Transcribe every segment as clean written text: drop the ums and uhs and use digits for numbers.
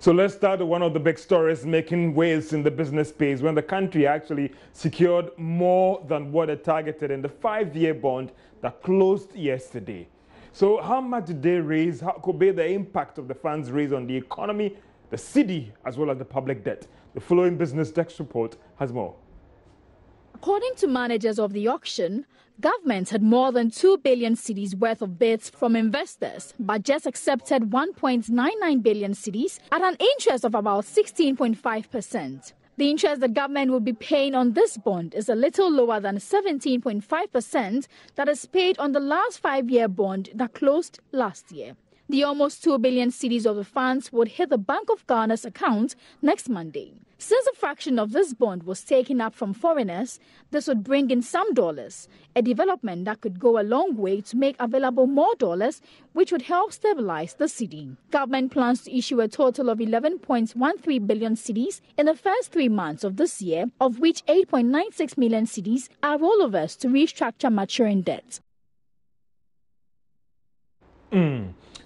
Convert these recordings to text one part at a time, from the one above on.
So let's start with one of the big stories making waves in the business space when the country actually secured more than what it targeted in the 5-year bond that closed yesterday. So how much did they raise? How could be the impact of the funds raised on the economy, the city, as well as the public debt? The following Business Desk report has more. According to managers of the auction, government had more than 2 billion cedis worth of bids from investors, but just accepted 1.99 billion cedis at an interest of about 16.5%. The interest the government will be paying on this bond is a little lower than 17.5% that is paid on the last 5-year bond that closed last year. The almost 2 billion cedis of the funds would hit the Bank of Ghana's account next Monday. Since a fraction of this bond was taken up from foreigners, this would bring in some dollars, a development that could go a long way to make available more dollars, which would help stabilize the cedi. Government plans to issue a total of 11.13 billion cedis in the first 3 months of this year, of which 8.96 million cedis are rollovers to restructure maturing debt.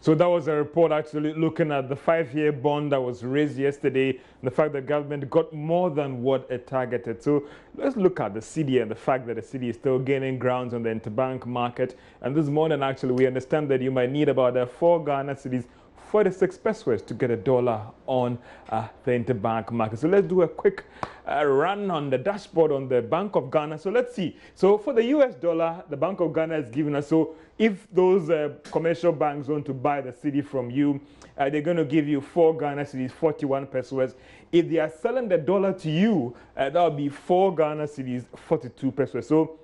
So that was a report actually looking at the 5-year bond that was raised yesterday and the fact that government got more than what it targeted. So let's look at the cedi and the fact that the cedi is still gaining grounds on the interbank market. And this morning, actually, we understand that you might need about 4 Ghana cedis, 46 pesos to get $1 on the interbank market. So let's do a quick run on the dashboard on the Bank of Ghana. So let's see. So for the US dollar, the Bank of Ghana is giving us, so if those commercial banks want to buy the cedi from you, they're going to give you 4 Ghana cedis, 41 pesos. If they are selling the dollar to you, that will be 4 Ghana cedis, 42 pesos. So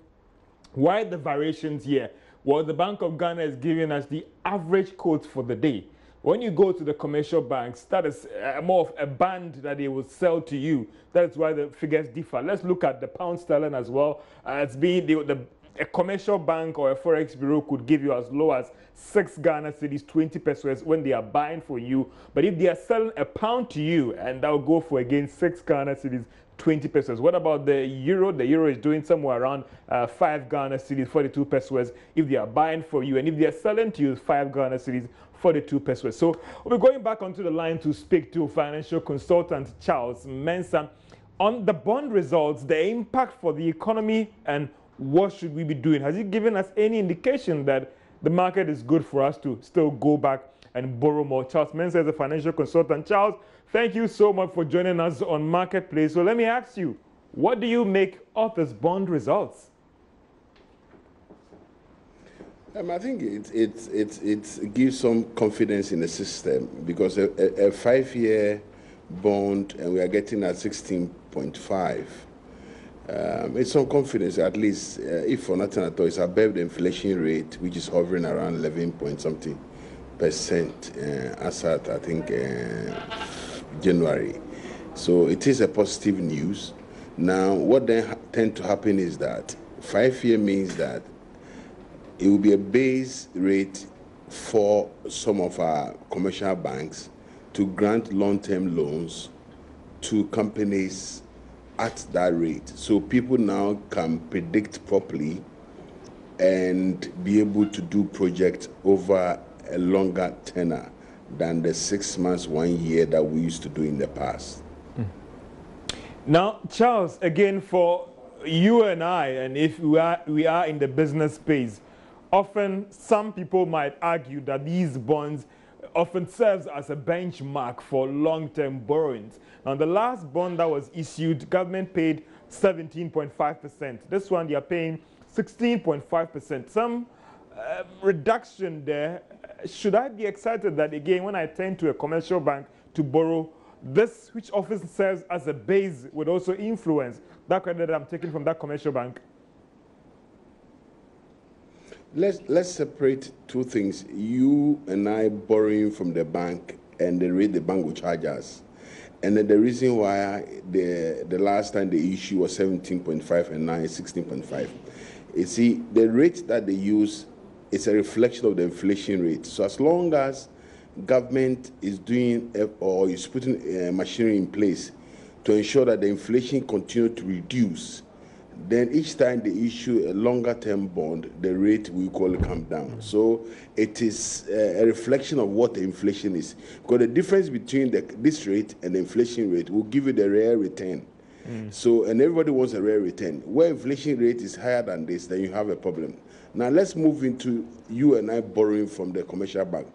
why the variations here? Well, the Bank of Ghana is giving us the average quote for the day. When you go to the commercial banks, that is more of a band that they will sell to you. That's why the figures differ. Let's look at the pound sterling as well. It's been a commercial bank or a forex bureau could give you as low as 6 Ghana cedis, 20 pesos when they are buying for you. But if they are selling a pound to you, and that will go for again 6 Ghana cedis, 20 pesos. What about the euro? The euro is doing somewhere around 5 Ghana cedis, 42 pesos if they are buying for you. And if they are selling to you, 5 Ghana cedis, 42 pesos. So we'll be going back onto the line to speak to financial consultant Charles Mensah on the bond results, the impact for the economy, and what should we be doing. Has he given us any indication that the market is good for us to still go back and borrow more? Charles Mensah is a financial consultant. Charles, thank you so much for joining us on Marketplace. So let me ask you, what do you make of this bond results? I think it gives some confidence in the system because a 5-year bond and we are getting at 16.5. It's some confidence, at least, if for nothing at all, it's above the inflation rate, which is hovering around 11 point something percent as at, I think, January. So it is a positive news. Now, what then tend to happen is that 5-year means that it will be a base rate for some of our commercial banks to grant long-term loans to companies at that rate. So people now can predict properly and be able to do projects over a longer tenor than the 6 months, 1 year that we used to do in the past. Now, Charles, again, for you and I, and if we are in the business space, often some people might argue that these bonds often serves as a benchmark for long-term borrowings. Now, the last bond that was issued, government paid 17.5%. This one, they are paying 16.5%. Some reduction there. Should I be excited that, again, when I turn to a commercial bank to borrow, this, which often serves as a base, would also influence that credit that I'm taking from that commercial bank? Let's separate two things. You and I borrowing from the bank and the rate the bank will charge And then the reason why the last time the issue was 17.5 and now it's 16.5. You see, the rate that they use is a reflection of the inflation rate. So as long as government is doing or is putting machinery in place to ensure that the inflation continues to reduce, then each time they issue a longer-term bond, the rate will equally come down. So it is a reflection of what the inflation is. Because the difference between this rate and the inflation rate will give you the real return. So, and everybody wants a real return. Where inflation rate is higher than this, then you have a problem. Now let's move into you and I borrowing from the commercial bank.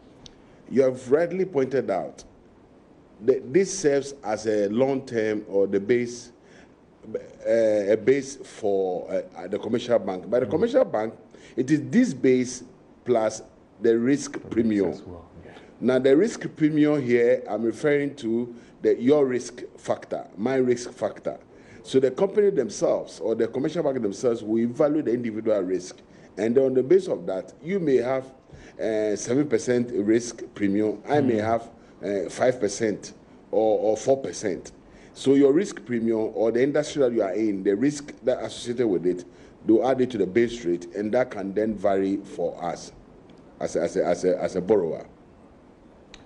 You have rightly pointed out that this serves as a long-term or the base, a base for the commercial bank. But the commercial bank, it is this base plus the risk premium. Well, yeah. Now the risk premium here, I'm referring to your risk factor, my risk factor. So the company themselves or the commercial bank themselves will evaluate the individual risk. And on the basis of that, you may have 7% risk premium. I may have 5% or 4%. So your risk premium or the industry that you are in, the risk that associated with it, they'll add it to the base rate, and that can then vary for us as a borrower.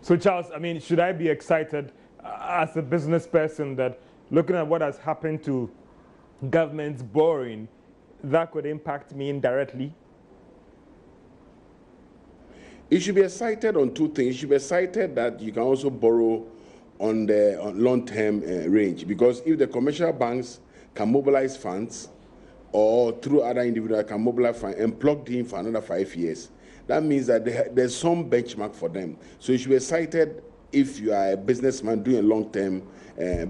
So Charles, I mean, should I be excited as a business person that looking at what has happened to government's borrowing, that could impact me indirectly? You should be excited on two things. You should be excited that you can also borrow on the long-term range, because if the commercial banks can mobilize funds or through other individuals can mobilize funds and plug in for another 5 years, that means that there's some benchmark for them. So you should be excited if you are a businessman doing a long-term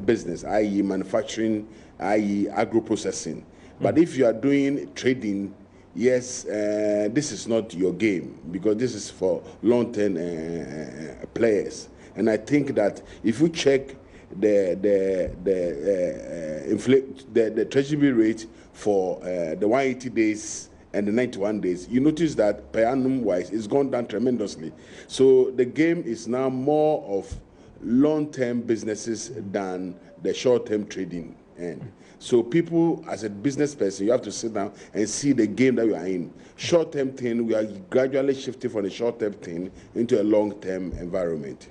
business, i.e. manufacturing, i.e. agro-processing. But if you are doing trading, yes, this is not your game, because this is for long-term players. And I think that if you check the treasury rate for the 180 days and the 91 days, you notice that per annum wise, it's gone down tremendously. So the game is now more of long-term businesses than the short-term trading end. So people, as a business person, you have to sit down and see the game that you are in. Short-term thing, we are gradually shifting from the short-term thing into a long-term environment.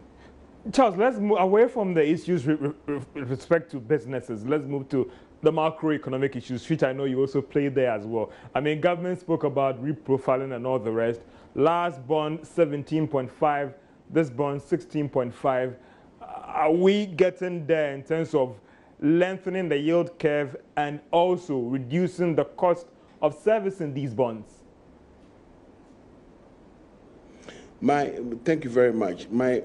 Charles, let's move away from the issues with respect to businesses. Let's move to the macroeconomic issues, which I know you also played there as well. I mean, government spoke about reprofiling and all the rest. Last bond, 17.5. This bond, 16.5. Are we getting there in terms of lengthening the yield curve and also reducing the cost of servicing these bonds? Thank you very much. My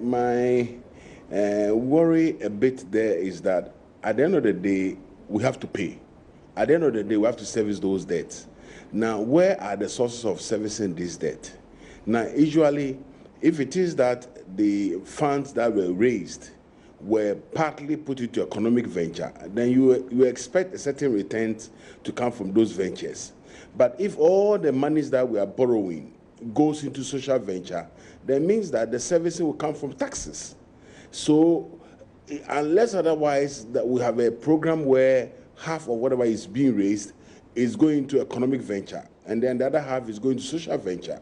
worry a bit there is that at the end of the day, we have to pay. At the end of the day, we have to service those debts. Now, where are the sources of servicing this debt? Now, usually, if it is that the funds that were raised were partly put into economic venture, then you expect a certain returns to come from those ventures. But if all the monies that we are borrowing goes into social venture, that means that the servicing will come from taxes. So unless otherwise that we have a program where half of whatever is being raised is going into economic venture, and then the other half is going to social venture,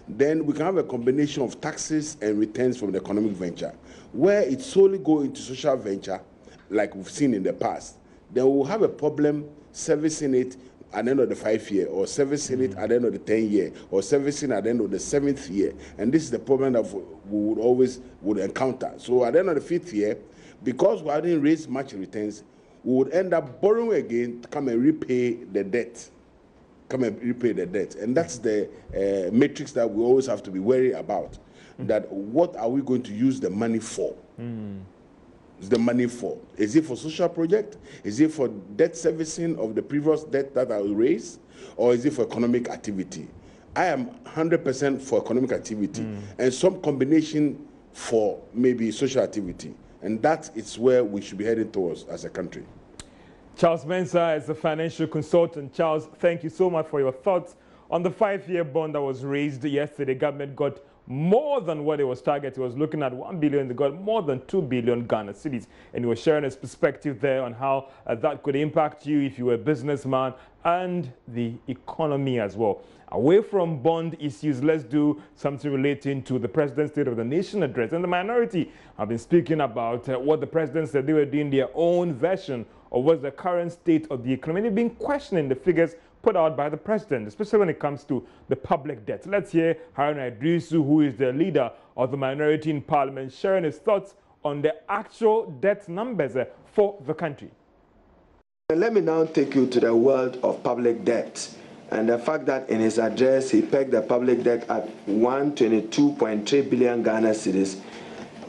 then we can have a combination of taxes and returns from the economic venture. Where it solely goes into social venture, like we've seen in the past, then we'll have a problem servicing it at the end of the 5 year, or servicing it at the end of the 10 year, or servicing at the end of the 7th year. And this is the problem that we would always encounter. So at the end of the 5th year, because we hadn't raised much returns, we would end up borrowing again to come and repay the debt. And that's the matrix that we always have to be wary about. That what are we going to use the money for? Is the money for? Is it for social project? Is it for debt servicing of the previous debt that I raised? Or is it for economic activity? I am 100% for economic activity and some combination for maybe social activity. And that is where we should be heading towards as a country. Charles Mensah is a financial consultant. Charles, thank you so much for your thoughts on the 5-year bond that was raised yesterday, government got more than what it was targeted. It was looking at 1 billion. They got more than 2 billion Ghana cedis. And he was sharing his perspective there on how that could impact you if you were a businessman and the economy as well. Away from bond issues, let's do something relating to the President's State of the Nation address. And the minority have been speaking about what the President said they were doing their own version of what's the current state of the economy. They've been questioning the figures put out by the President, especially when it comes to the public debt. Let's hear Haruna Idrisu, who is the leader of the minority in Parliament, sharing his thoughts on the actual debt numbers for the country. Let me now take you to the world of public debt and the fact that in his address he pegged the public debt at 122.3 billion Ghana cedis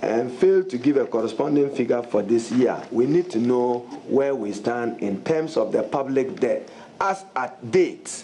and failed to give a corresponding figure for this year. We need to know where we stand in terms of the public debt as at date,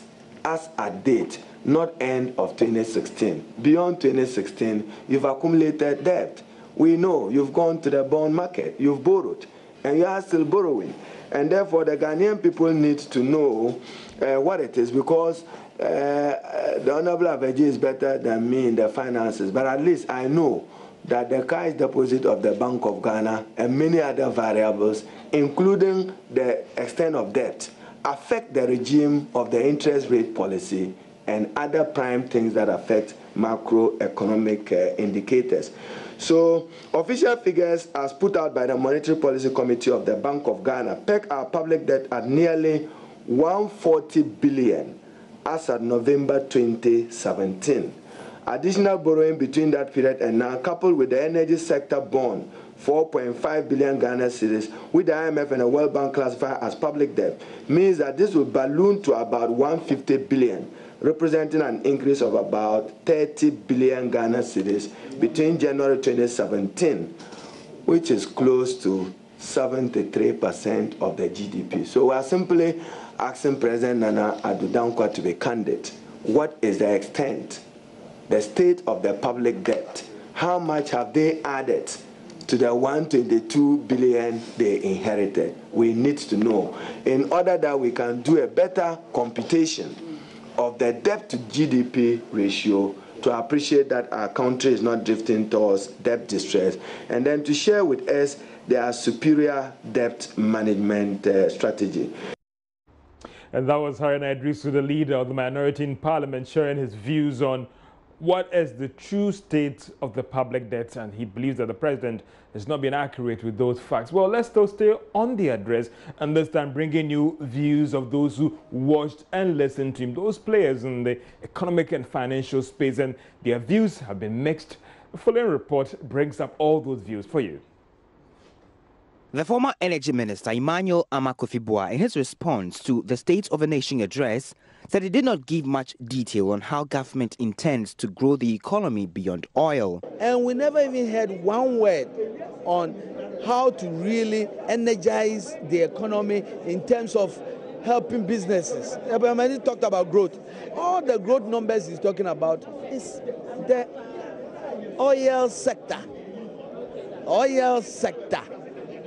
not end of 2016. Beyond 2016, you've accumulated debt. We know you've gone to the bond market, you've borrowed, and you are still borrowing. And therefore, the Ghanaian people need to know what it is, because the Honorable Abeji is better than me in the finances, but at least I know that the cash deposit of the Bank of Ghana and many other variables, including the extent of debt, affect the regime of the interest rate policy and other prime things that affect macroeconomic indicators. So official figures as put out by the Monetary Policy Committee of the Bank of Ghana peg our public debt at nearly 140 billion as at November 2017. Additional borrowing between that period and now, coupled with the energy sector bond, 4.5 billion Ghana cedis, with the IMF and the World Bank classified as public debt, means that this will balloon to about 150 billion, representing an increase of about 30 billion Ghana cedis between January 2017, which is close to 73% of the GDP. So we are simply asking President Nana Addo Dankwa to be candid. What is the extent, the state of the public debt? How much have they added to the 122 billion they inherited? We need to know, in order that we can do a better computation of the debt to GDP ratio, to appreciate that our country is not drifting towards debt distress, and then to share with us their superior debt management strategy. And that was Haruna Idrisu, the leader of the minority in Parliament, sharing his views on what is the true state of the public debt, and he believes that the president has not been accurate with those facts. Well, let's still stay on the address, and this time bringing you views of those who watched and listened to him, those players in the economic and financial space, and their views have been mixed. The following report brings up all those views for you. The former Energy Minister, Emmanuel Amakofi-Boa, in his response to the State of the Nation address, said he did not give much detail on how government intends to grow the economy beyond oil. And we never even heard one word on how to really energize the economy in terms of helping businesses. He talked about growth. All the growth numbers he's talking about is the oil sector. Oil sector.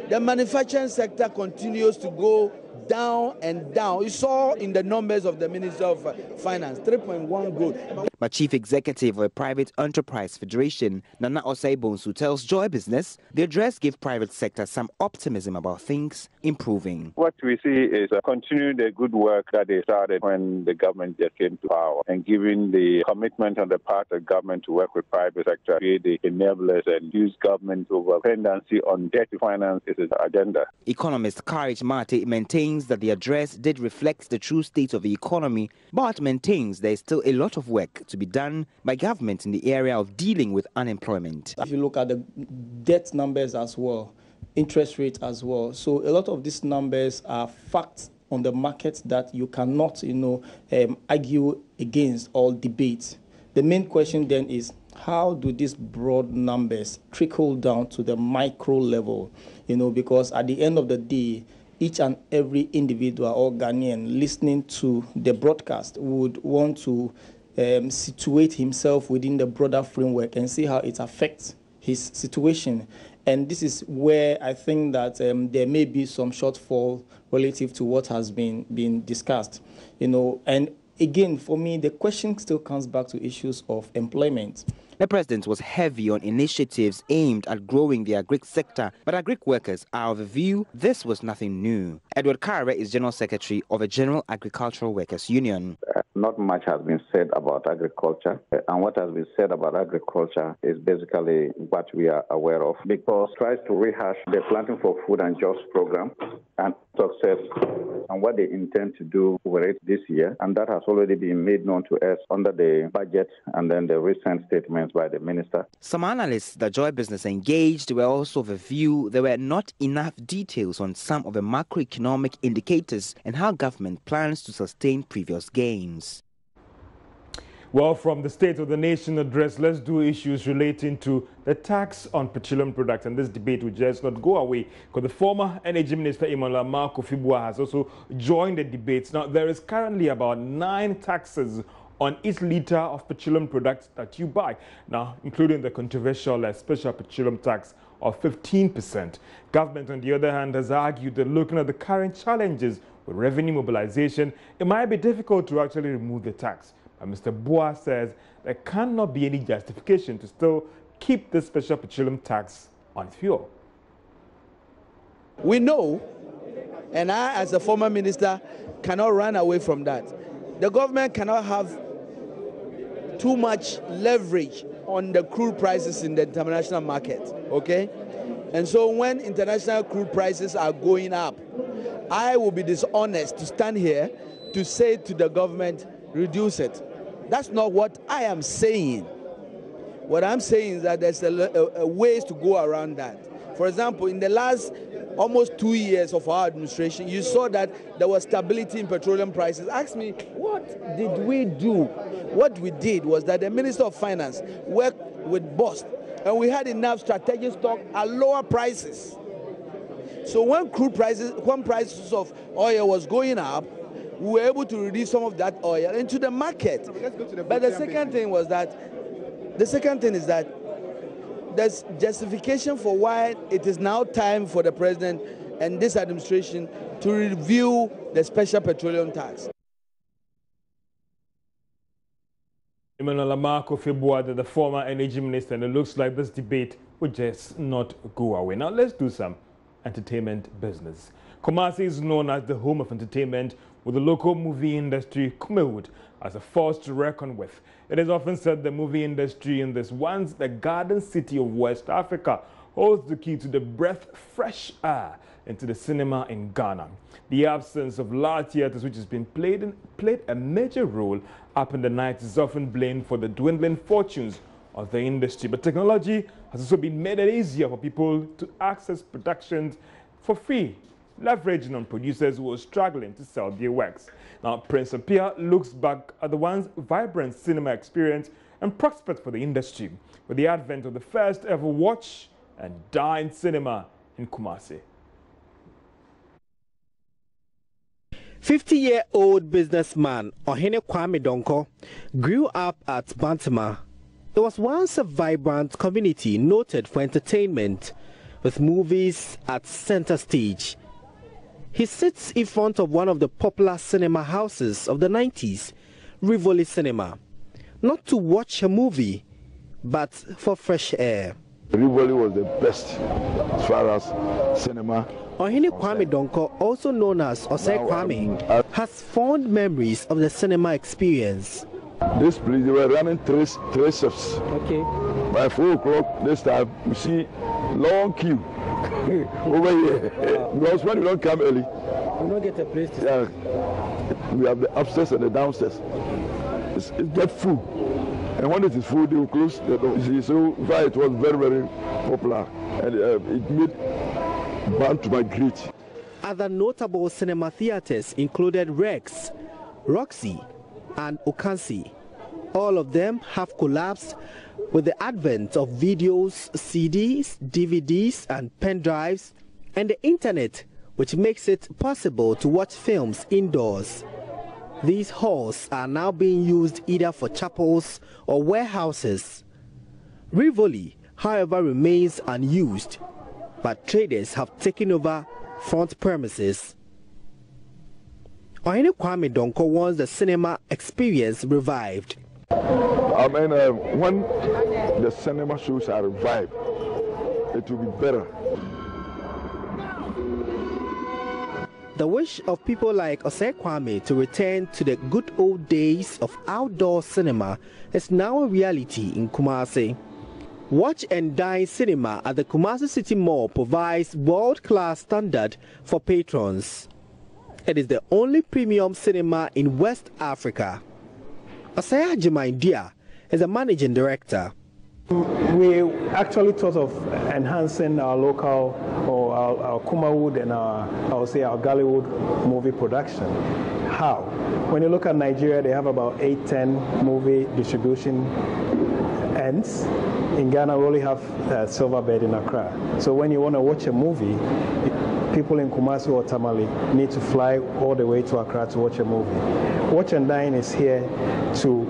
The manufacturing sector continues to go down and down. You saw in the numbers of the Minister of Finance, 3.1 growth. But Chief Executive of a Private Enterprise Federation, Nana Osei-Bonsu, tells Joy Business the address gave private sector some optimism about things improving. What we see is continuing the good work that they started when the government just came to power, and giving the commitment on the part of government to work with private sector, create the enablers and use government over dependency on debt finance is his agenda. Economist Courage Mate maintains that the address did reflect the true state of the economy, but maintains there is still a lot of work to be done by government in the area of dealing with unemployment. If you look at the debt numbers as well, interest rate as well, so a lot of these numbers are facts on the market that you cannot, argue against or debate. The main question then is, how do these broad numbers trickle down to the micro level? Because at the end of the day, each and every individual or Ghanaian listening to the broadcast would want to situate himself within the broader framework and see how it affects his situation. And this is where I think that there may be some shortfall relative to what has been discussed. And again, for me, the question still comes back to issues of employment. The president was heavy on initiatives aimed at growing the agric sector, but agric workers are of the view this was nothing new. Edward Kare is General Secretary of the General Agricultural Workers Union. Not much has been said about agriculture, and what has been said about agriculture is basically what we are aware of, because it tries to rehash the Planting for Food and Jobs program and success and what they intend to do with it this year, and that has already been made known to us under the budget and then the recent statements by the minister. Some analysts that Joy Business engaged were also of the view there were not enough details on some of the macroeconomic indicators and how government plans to sustain previous gains. Well, from the State of the Nation address, let's do issues relating to the tax on petroleum products. And this debate will just not go away because the former Energy Minister, Emmanuel Kofi Boah, has also joined the debates. Now, there is currently about 9 taxes on each litre of petroleum products that you buy. Now, including the controversial special petroleum tax of 15%. Government, on the other hand, has argued that looking at the current challenges with revenue mobilization, it might be difficult to actually remove the tax. And Mr. Boah says there cannot be any justification to still keep this special petroleum tax on fuel. We know, and I, as a former minister, cannot run away from that. The government cannot have too much leverage on the crude prices in the international market, okay? And so when international crude prices are going up, I will be dishonest to stand here to say to the government, reduce it. That's not what I am saying. What I'm saying is that there's a ways to go around that. For example, in the last almost 2 years of our administration, you saw that there was stability in petroleum prices. Ask me, what did we do? What we did was that the Minister of Finance worked with BOST, and we had enough strategic stock at lower prices. So when prices of oil was going up, we were able to release some of that oil into the market. But the second thing is that there's justification for why it is now time for the president and this administration to review the special petroleum tax. Emmanuel Kofi Boah, the former energy minister, and it looks like this debate will just not go away. Now let's do some entertainment business. Kumasi is known as the home of entertainment, with the local movie industry, Kumewood, as a force to reckon with. It is often said the movie industry in this once the garden city of West Africa holds the key to the breath fresh air into the cinema in Ghana. The absence of large theaters, which has been played a major role up in the night, is often blamed for the dwindling fortunes of the industry. But technology has also been made it easier for people to access productions for free, leveraging on producers who are struggling to sell their works. Now, Prince Apia looks back at the once vibrant cinema experience and prospects for the industry with the advent of the first ever watch and dine cinema in Kumasi. 50-year-old businessman Ohene Kwame Donko grew up at Bantama. It was once a vibrant community noted for entertainment, with movies at center stage. He sits in front of one of the popular cinema houses of the 90s, Rivoli Cinema, not to watch a movie, but for fresh air. Rivoli was the best as far as cinema. Ohene Kwame Donko, also known as Osei Kwame, has fond memories of the cinema experience. This place, they were running three shifts. Okay. By 4 o'clock this time, you see long queue over here. Because when you don't come early, you don't get a place to stay. We have the upstairs and the downstairs. It gets full. And when it is full, they will close the door. So far it was very, very popular. And it made Band to migrate. Other notable cinema theaters included Rex, Roxy, and Okansi. All of them have collapsed with the advent of videos, CDs, DVDs, and pen drives, and the internet, which makes it possible to watch films indoors. These halls are now being used either for chapels or warehouses. Rivoli, however, remains unused, but traders have taken over front premises. Oine Kwame Donko wants the cinema experience revived. I mean, when the cinema shows are revived, it will be better. The wish of people like Osei Kwame to return to the good old days of outdoor cinema is now a reality in Kumasi. Watch and Dine Cinema at the Kumasi City Mall provides world-class standard for patrons. It is the only premium cinema in West Africa. Osei Jimaindia is the managing director. We actually thought of enhancing our local or our Kumawood and our Gallywood movie production. How? When you look at Nigeria, they have about 8-10 movie distribution ends. In Ghana, we only have Silverbird in Accra. So when you want to watch a movie, people in Kumasi or Tamale need to fly all the way to Accra to watch a movie. Watch and Dine is here to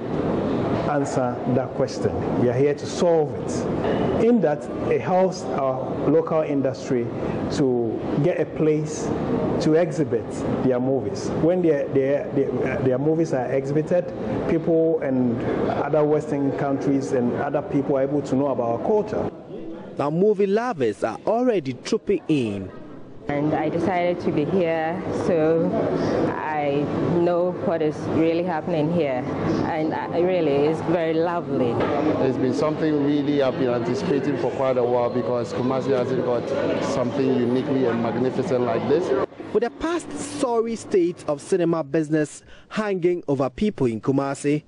answer that question. We are here to solve it. In that, it helps our local industry to get a place to exhibit their movies. When their movies are exhibited, people and other Western countries and other people are able to know about our culture. Now movie lovers are already trooping in. And I decided to be here so I know what is really happening here. And really, it's very lovely. It's been something really I've been anticipating for quite a while because Kumasi hasn't got something uniquely and magnificent like this. With the past sorry state of cinema business hanging over people in Kumasi,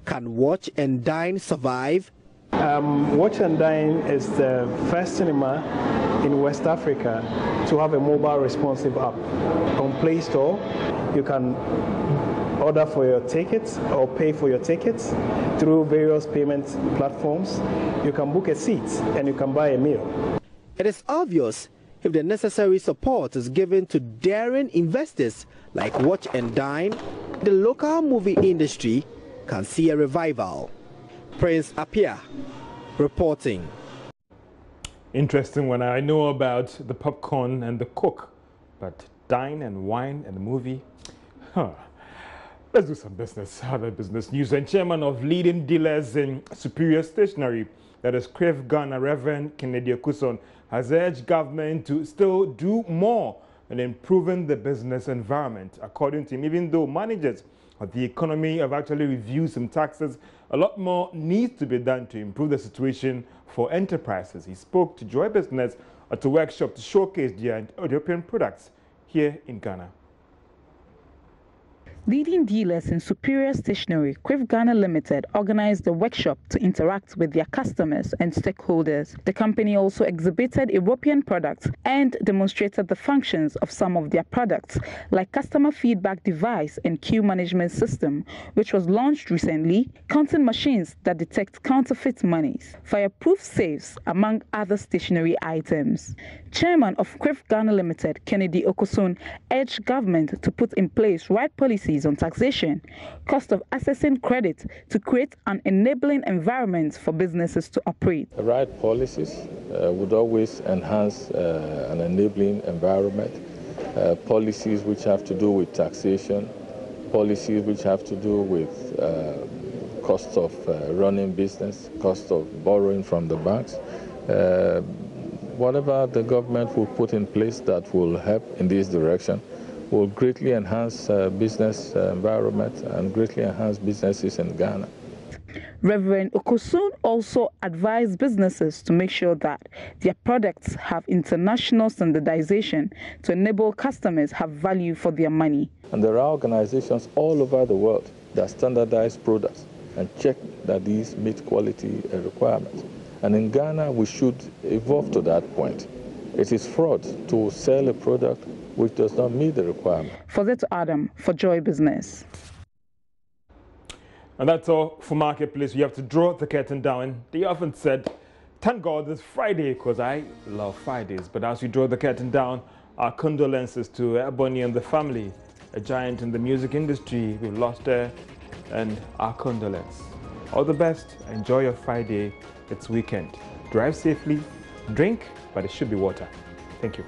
can Watch and Dine survive? Watch and Dine is the first cinema in West Africa to have a mobile responsive app. On Play Store, you can order for your tickets or pay for your tickets through various payment platforms. You can book a seat and you can buy a meal. It is obvious if the necessary support is given to daring investors like Watch and Dine, the local movie industry can see a revival. Prince Apia reporting. Interesting when I know about the popcorn and the Coke, but Dine and wine and movie, Let's do some business, other business news. And chairman of leading dealers in Superior Stationery, that is Crave Ghana, Reverend Kennedy Okuson, has urged government to still do more in improving the business environment. According to him, even though managers of the economy have actually reviewed some taxes, a lot more needs to be done to improve the situation for enterprises. He spoke to Joy Business at a workshop to showcase their European products here in Ghana. Leading dealers in Superior Stationery, Crave Ghana Limited, organized the workshop to interact with their customers and stakeholders. The company also exhibited European products and demonstrated the functions of some of their products, like customer feedback device and queue management system, which was launched recently, counting machines that detect counterfeit monies, fireproof safes, among other stationery items. Chairman of Crave Ghana Limited, Kennedy Okuson, urged government to put in place right policies on taxation, cost of accessing credit to create an enabling environment for businesses to operate. The right policies would always enhance an enabling environment. Policies which have to do with taxation, policies which have to do with cost of running business, cost of borrowing from the banks. Whatever the government will put in place that will help in this direction will greatly enhance business environment and greatly enhance businesses in Ghana. Reverend Okusun also advised businesses to make sure that their products have international standardization to enable customers have value for their money. And there are organizations all over the world that standardize products and check that these meet quality requirements. And in Ghana, we should evolve to that point. It is fraud to sell a product which does not meet the requirement. For that, Adam, for Joy Business. And that's all for Marketplace. We have to draw the curtain down. They often said, thank God it's Friday, because I love Fridays. But as we draw the curtain down, our condolences to Ebony and the family, a giant in the music industry. We've lost her, and our condolence. All the best. Enjoy your Friday. It's weekend. Drive safely. Drink, but it should be water. Thank you.